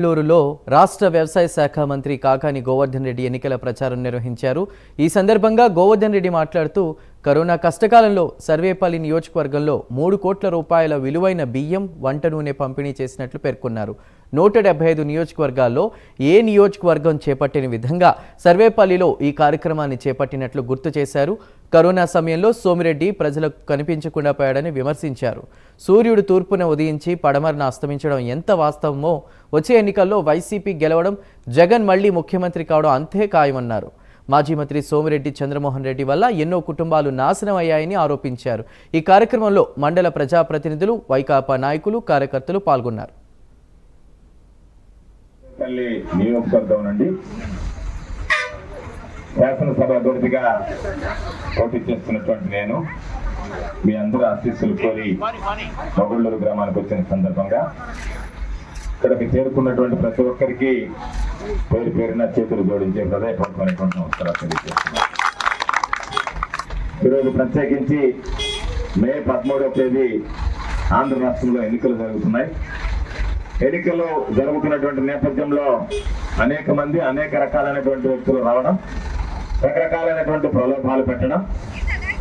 నెల్లూరులో రాష్ట్ర వ్యవసాయ శాఖ మంత్రి కాకాని గోవర్ధన్ రెడ్డి ఎన్నికల ప్రచారం నిర్వహించారు. ఈ సందర్భంగా గోవర్ధన్ రెడ్డి మాట్లాడుతూ కరోనా కష్టకాలంలో సర్వేపల్లి నియోజకవర్గంలో 3 కోట్ల రూపాయల విలువైన బియ్యం, వంట నూనె పంపిణీ చేసినట్లు పేర్కొన్నారు. 175 నియోజకవర్గాల్లో ఏ నియోజకవర్గం చేపట్టిన విధంగా సర్వేపల్లిలో ఈ కార్యక్రమాన్ని చేపట్టినట్లు గుర్తు చేశారు. కరోనా సమయంలో సోమిరెడ్డి ప్రజలకు కనిపించకుండా పోయాడని విమర్శించారు. సూర్యుడు తూర్పున ఉదయించి పడమరన అస్తమించడం ఎంత వాస్తవమో వచ్చే ఎన్నికల్లో వైసీపీ గెలవడం, జగన్ మళ్లీ ముఖ్యమంత్రి కావడం అంతే ఖాయమన్నారు. మాజీ మంత్రి సోమిరెడ్డి చంద్రమోహన్ రెడ్డి వల్ల ఎన్నో కుటుంబాలు నాశనం అయ్యాయని ఆరోపించారు. ఈ కార్యక్రమంలో మండల ప్రజాప్రతినిధులు, వైకాపా నాయకులు, కార్యకర్తలు పాల్గొన్నారు. నియోజకవర్గం నుండి శాసనసభ అభ్యర్థిగా పోటీ చేస్తున్నటువంటి నేను మీ అందరూ ఆశీస్సులు కోరి మొగుళ్ళూరు గ్రామానికి వచ్చిన సందర్భంగా ఇక్కడికి చేరుకున్నటువంటి ప్రతి ఒక్కరికి పేరు పేరున చేతులు జోడించే హృదయపూర్వకమైనటువంటి నమస్కారాలు తెలియజేస్తున్నాను. ఈరోజు ప్రత్యేకించి మే 13వ తేదీ ఆంధ్ర రాష్ట్రంలో ఎన్నికలు జరుగుతున్నాయి. ఎన్నికలు జరుగుతున్నటువంటి నేపథ్యంలో అనేక మంది అనేక రకాలైనటువంటి వ్యక్తులు రావడం, రకరకాలైనటువంటి ప్రలోభాలు పెట్టడం,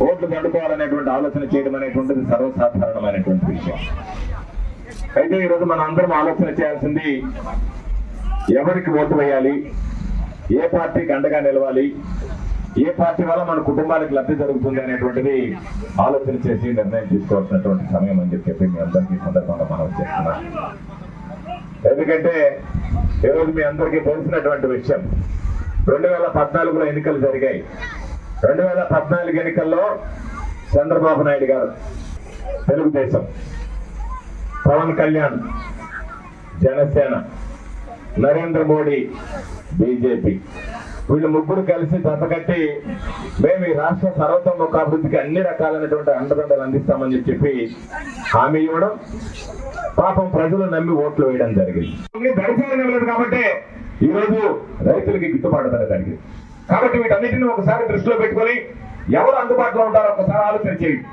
ఓట్లు దండుకోవాలనేటువంటి ఆలోచన చేయడం అనేటువంటిది సర్వసాధారణమైనటువంటి విషయం. అయితే ఈరోజు మనం అందరం ఆలోచన చేయాల్సింది ఎవరికి ఓటు వేయాలి, ఏ పార్టీకి అండగా నిలవాలి, ఏ పార్టీ వల్ల మన కుటుంబానికి లబ్ధి జరుగుతుంది అనేటువంటిది ఆలోచన చేసి నిర్ణయం తీసుకోవాల్సినటువంటి సమయం అని చెప్పి మీ అందరికీ సందర్భంగా మనం చేస్తున్నాం. ఎందుకంటే ఈరోజు మీ అందరికీ తెలిసినటువంటి విషయం, 2014లో ఎన్నికలు జరిగాయి. 2014 ఎన్నికల్లో చంద్రబాబు నాయుడు గారు తెలుగుదేశం, పవన్ కళ్యాణ్ జనసేన, నరేంద్ర మోడీ బీజేపీ, వీళ్ళు ముగ్గురు కలిసి జతకట్టి మేము ఈ రాష్ట్ర సర్వతోముఖాభివృద్ధికి అన్ని రకాలైనటువంటి అండదండలు అందిస్తామని చెప్పి హామీ ఇవ్వడం, పాపం ప్రజలు నమ్మి ఓట్లు వేయడం జరిగింది. దరిచేరడం లేదు కాబట్టి ఈరోజు రైతులకి గిట్టుబాటు ధర జరిగింది. కాబట్టి వీటన్నిటిని ఒకసారి దృష్టిలో పెట్టుకొని ఎవరు అందుబాటులో ఉంటారో ఒకసారి ఆలోచన చేయండి.